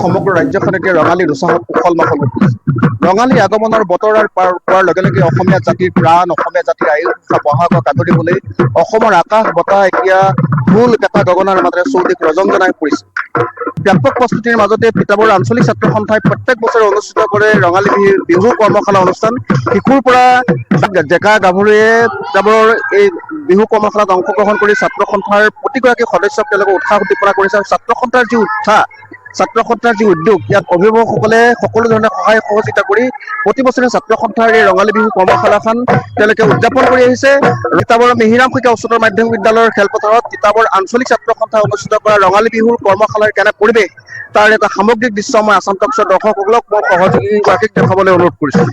সমগ্ৰ ৰাজ্যখন এতিয়া ৰঙালীৰ উৎসাহত উখল মাখল হৈ পৰিছে। ৰঙালী আগমনৰ বতৰ পাৰ পোৱাৰ লগে লগে অসমীয়া জাতিৰ প্ৰাণ, অসমীয়া জাতিৰ আয়ুস বহাগক আদৰিবলৈ অসমৰ আকাশ বতাহ এতিয়া ঢোল পেঁপা গগনাৰ মাজেৰে চৌদিশ ৰজংজনাই পৰিছে। ব্যাপক প্ৰস্তুতিৰ মাজতে তিতাবৰ আঞ্চলিক ছাত্ৰ সন্থাই প্ৰত্যেক বছৰে অনুষ্ঠিত কৰে ৰঙালী বিহু কৰ্মশালা অনুষ্ঠান। শিশুৰ পৰা ডেকা গাভৰুৱে তিতাবৰৰ এই বিহু কৰ্মশালাত অংশগ্ৰহণ কৰি ছাত্ৰ সন্থাৰ প্ৰতিগৰাকী সদস্যক তেওঁলোকে উৎসাহ উদ্দীপনা কৰিছে। আৰু ছাত্ৰ সন্থাৰ যি উৎসাহ, ছাত্ৰ সন্থাৰ যি উদ্যোগ, ইয়াত অভিভাৱকসকলে সকলো ধৰণে সহায় সহযোগিতা কৰি প্ৰতি বছৰে ছাত্ৰ সন্থাৰ এই ৰঙালী বিহু কৰ্মশালাখন তেওঁলোকে উদযাপন কৰি আহিছে। তিতাবৰৰ মিহিৰাম শইকীয়া উচ্চতৰ মাধ্যমিক বিদ্যালয়ৰ খেলপথাৰত তিতাবৰ আঞ্চলিক ছাত্ৰ সন্থাই অনুষ্ঠিত কৰা ৰঙালী বিহুৰ কৰ্মশালাৰ কেনে পৰিৱেশ তাৰ এটা সামগ্ৰিক দৃশ্য মই আসাম টাইমছৰ দৰ্শকসকলক মই সহযোগীগৰাকীক দেখাবলৈ অনুৰোধ কৰিছোঁ।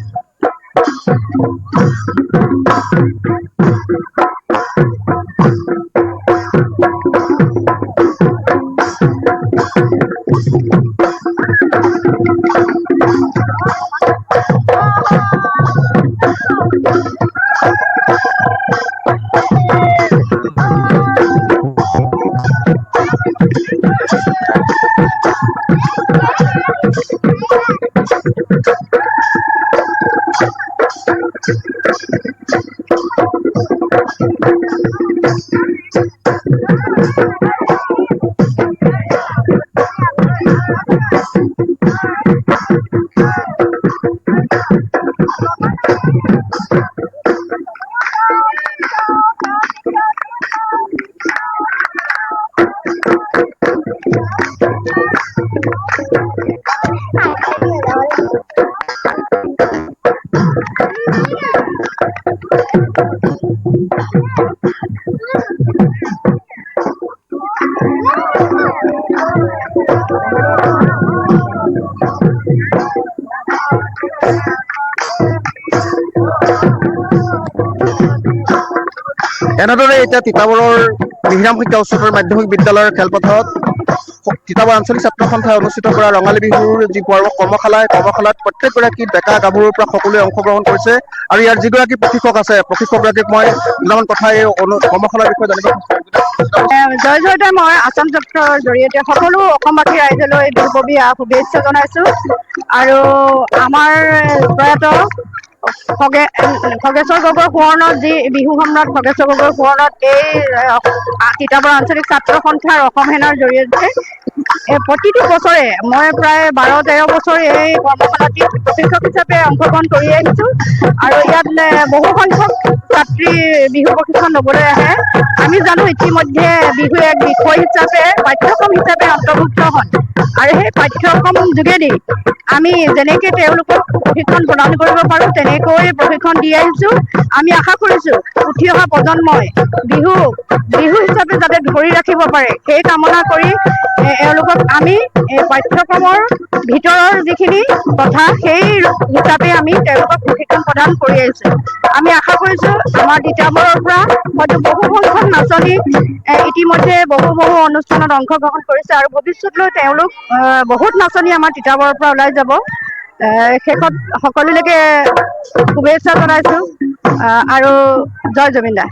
এনেদৰে এতিয়া তিতাবৰৰ মিহিৰাম শইকীয়া উচ্চতৰ মাধ্যমিক বিদ্যালয়ৰ খেলপথাৰত তিতাবৰ আঞ্চলিক ছাত্ৰ সন্থাই অনুষ্ঠিত কৰা ৰঙালী বিহুৰ যি কৰ্মশালাত প্ৰত্যেকগৰাকী ডেকা গাভৰুৰ পৰা সকলোৱে অংশগ্ৰহণ কৰিছে। আৰু ইয়াৰ যিগৰাকী প্ৰশিক্ষক আছে, প্ৰশিক্ষকগৰাকীক মই দুটামান কথা এই কৰ্মশালাৰ বিষয়ে জানিব জয় জয়তে মই আসাম চক্ৰৰ জৰিয়তে সকলো অসমবাসী ৰাইজলৈ বিহুববীয়া শুভেচ্ছা জনাইছো। আৰু আমাৰ প্ৰয়াত খগেশ্বৰ গগৈৰ সোঁৱৰণত যি বিহু সম্ৰাট খগেশ্বৰ গগৈৰ সোঁৱৰণত এই তিতাবৰ আঞ্চলিক ছাত্ৰ সন্থাৰ অসম সেনাৰ জৰিয়তে প্ৰতিটো বছৰে মই প্ৰায় 12-13 বছৰ এই কৰ্মশালাটিত প্ৰশিক্ষক হিচাপে অংশগ্ৰহণ কৰি আহিছোঁ। আৰু ইয়াত বহু সংখ্যক ছাত্ৰী বিহু প্ৰশিক্ষণ ল'বলৈ আহে। আমি জানো ইতিমধ্যে বিহু এক বিষয় হিচাপে পাঠ্যক্ৰম হিচাপে অন্তৰ্ভুক্ত হয়। আৰু সেই পাঠ্যক্ৰম যোগেদি আমি যেনেকৈ তেওঁলোকক প্ৰশিক্ষণ প্ৰদান কৰিব পাৰোঁ তেনেকৈ প্ৰশিক্ষণ দি আহিছোঁ। আমি আশা কৰিছোঁ উঠি অহা প্ৰজন্মই বিহু হিচাপে যাতে ধৰি ৰাখিব পাৰে, সেই কামনা কৰি এওঁলোকক আমি পাঠ্যক্ৰমৰ ভিতৰৰ যিখিনি কথা সেই হিচাপে আমি তেওঁলোকক প্ৰশিক্ষণ প্ৰদান কৰি আহিছোঁ। আমি আশা কৰিছোঁ আমাৰ তিতাবৰৰ পৰা হয়তো বহু সংখ্যক নাচনী ইতিমধ্যে বহু অনুষ্ঠানত অংশগ্ৰহণ কৰিছে আৰু ভৱিষ্যতলৈ তেওঁলোক বহুত নাচনী আমাৰ তিতাবৰৰ পৰা ওলাই যাব। শেষত সকলোলৈকে শুভেচ্ছা জনাইছোঁ আৰু জয় জমিনদাৰ।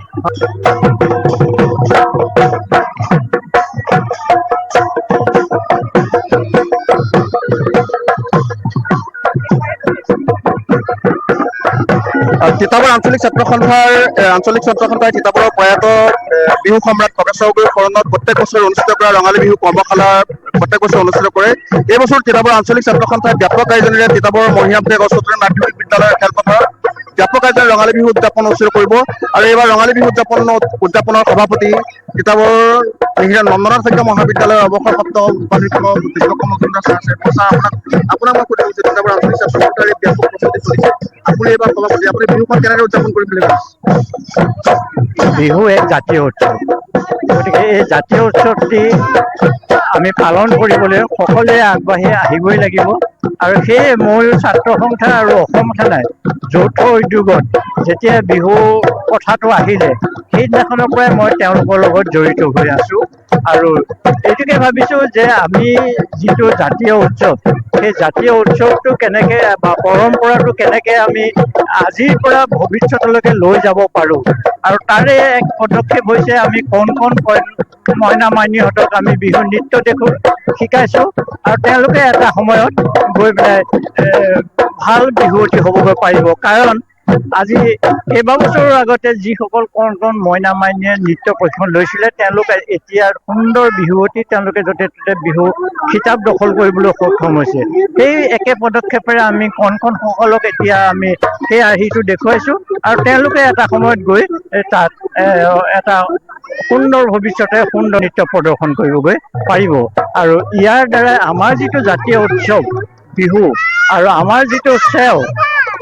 তিতাবৰ আঞ্চলিক ছাত্ৰ সন্থাই তিতাবৰৰ প্ৰয়াত বিহু সম্ৰাট খগেশ্বৰ গগৈৰ স্মৰণত প্ৰত্যেক বছৰে অনুষ্ঠিত কৰা ৰঙালী বিহু কৰ্মশালা প্ৰত্যেক বছৰে অনুষ্ঠিত কৰে। এই বছৰ তিতাবৰ আঞ্চলিক ছাত্ৰ সন্থাই ব্যাপক আয়োজনেৰে তিতাবৰ মহিৰাম শইকীয়া উচ্চতৰ মাধ্যমিক বিদ্যালয়ৰ খেলপথাৰত ব্যাপক আয়োজনে ৰঙালী বিহু উদযাপন অনুষ্ঠিত কৰিব। আৰু এইবাৰ ৰঙালী বিহু উদযাপনৰ সভাপতি তিতাবৰ নন্দনাথ শইকীয়া মহাবিদ্যালয়ৰ অৱসৰপ্ৰাপ্ত উপাধ্যক্ষ বিশ্বকৰ্মা মজুমদাৰ ছাৰ আছে। আপোনাক মই সুধিম যে তিতাবৰ আঞ্চলিক ছাত্ৰ সন্থাৰ ব্যাপক প্ৰস্তুতি চলিছে, আপুনি এইবাৰ সভাপতি, আপুনি বিহুখন কেনেদৰে উদযাপন কৰিম বুলি ভাবিছে? বিহু এক জাতীয় উৎসৱ, গতিকে এই জাতীয় উৎসৱটি আমি পালন কৰিবলৈ সকলোৱে আগবাঢ়ি আহিবই লাগিব। আৰু সেয়ে ময়ো ছাত্ৰ সন্থা আৰু অসম সেনাই যৌথ উদ্যোগত যেতিয়া বিহু কথাটো আহিলে সেইদিনাখনৰ পৰাই মই তেওঁলোকৰ লগত জড়িত হৈ আছোঁ। আৰু এইটোকে ভাবিছো যে আমি যিটো জাতীয় উৎসৱ সেই জাতীয় উৎসৱটো কেনেকে বা পৰম্পৰাটো কেনেকে আমি আজিৰ পৰা ভৱিষ্যতলৈকে লৈ যাব পাৰো আৰু তাৰে এক পদক্ষেপ হৈছে আমি কণ মইনা মাইনীহঁতক আমি বিহু নৃত্য শিকাইছো আৰু তেওঁলোকে এটা সময়ত গৈ পেলাই ভাল বিহুৱতী হ'বগৈ পাৰিব কাৰণ আজি কেইবাবছৰৰ আগতে যিসকল কণ মইনা মাইনীয়ে নৃত্য প্ৰশিক্ষণ লৈছিলে তেওঁলোকে এতিয়া সুন্দৰ বিহুৱতী তেওঁলোকে য'তে ত'তে বিহু খিতাপ দখল কৰিবলৈ সক্ষম হৈছে সেই একে পদক্ষেপেৰে আমি কণসকলক এতিয়া আমি সেই আৰ্হিটো দেখুৱাইছো আৰু তেওঁলোকে এটা সময়ত গৈ তাত এটা সুন্দৰ ভৱিষ্যতে সুন্দৰ নৃত্য প্ৰদৰ্শন কৰিবগৈ পাৰিব আৰু ইয়াৰ দ্বাৰা আমাৰ যিটো জাতীয় উৎসৱ বিহু আৰু আমাৰ যিটো চেও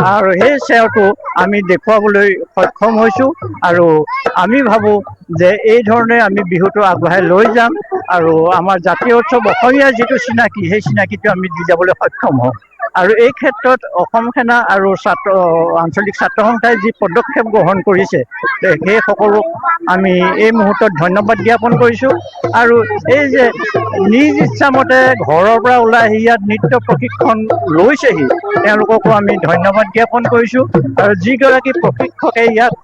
আৰু সেই চেওটো আমি দেখুৱাবলৈ সক্ষম হৈছো আৰু আমি ভাবো যে এই ধৰণে আমি বিহুটো আগবঢ়াই লৈ যাম আৰু আমাৰ জাতীয় উৎসৱ অসমীয়াৰ যিটো চিনাকি সেই চিনাকিটো আমি দি যাবলৈ সক্ষম হওঁ আৰু এই ক্ষেত্ৰত অসম সেনা আৰু আঞ্চলিক ছাত্ৰ সন্থাই যি পদক্ষেপ গ্ৰহণ কৰিছে সেই সকলোক আমি এই মুহূৰ্তত ধন্যবাদ জ্ঞাপন কৰিছো আৰু এই যে নিজ ইচ্ছামতে ঘৰৰ পৰা ওলাই আহি ইয়াত নৃত্য প্ৰশিক্ষণ লৈছেহি তেওঁলোককো আমি ধন্যবাদ জ্ঞাপন কৰিছো আৰু যিগৰাকী প্ৰশিক্ষকে ইয়াত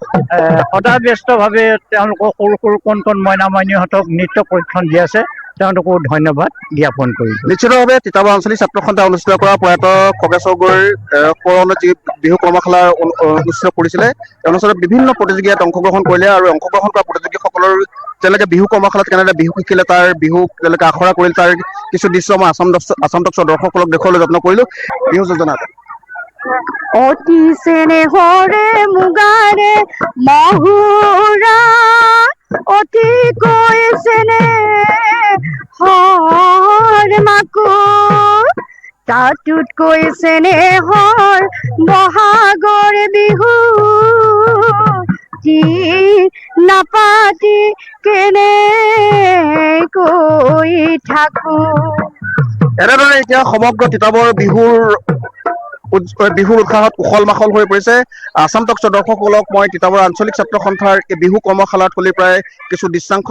সদাব্যস্তভাৱে তেওঁলোকক সৰু কণ মইনা মাইনীহঁতক নৃত্য প্ৰশিক্ষণ দি আছে তেওঁলোকো ধন্যবাদ জ্ঞাপন কৰিছো। নিশ্চিতভাৱে তিতাবৰ আঞ্চলিক ছাত্ৰ সন্থাই অনুষ্ঠিত কৰা প্ৰয়াত খগেশ্বৰ গগৈৰ সোঁৱৰণত যি বিহু কৰ্মশালা অনুষ্ঠিত কৰিছিলে এই অনুষ্ঠানত বিভিন্ন প্ৰতিযোগিতাত অংশগ্ৰহণ কৰিলে আৰু অংশগ্ৰহণ কৰা প্ৰতিযোগীসকলৰ তেওঁলোকে বিহু কৰ্মশালাত কেনেদৰে বিহু শিকিলে তাৰ বিহু তেওঁলোকে আখৰা কৰিলে তাৰ কিছু দৃশ্য মই আসাম টক্সৰ দৰ্শকসকলক দেখুৱাবলৈ যত্ন কৰিলো। বিহু যোজনা অতি চেনেহৰে মুগাৰে মহুৰা অতিকৈ চেনেহৰ মাকো তাতোতকৈ চেনেহৰ বহাগৰ বিহু যি নাপাতি কেনেকৈ থাকো। এনেদৰে এতিয়া সমগ্ৰ তিতাবৰ বিহুৰ উৎসাহত উখল মাখল হৈ পৰিছে। আসাম টক্সৰ দৰ্শকসকলক মই তিতাবৰ আঞ্চলিক ছাত্ৰ সন্থাৰ এই বিহু কৰ্মশালাত প্ৰায় কিছু দৃশ্যাংশ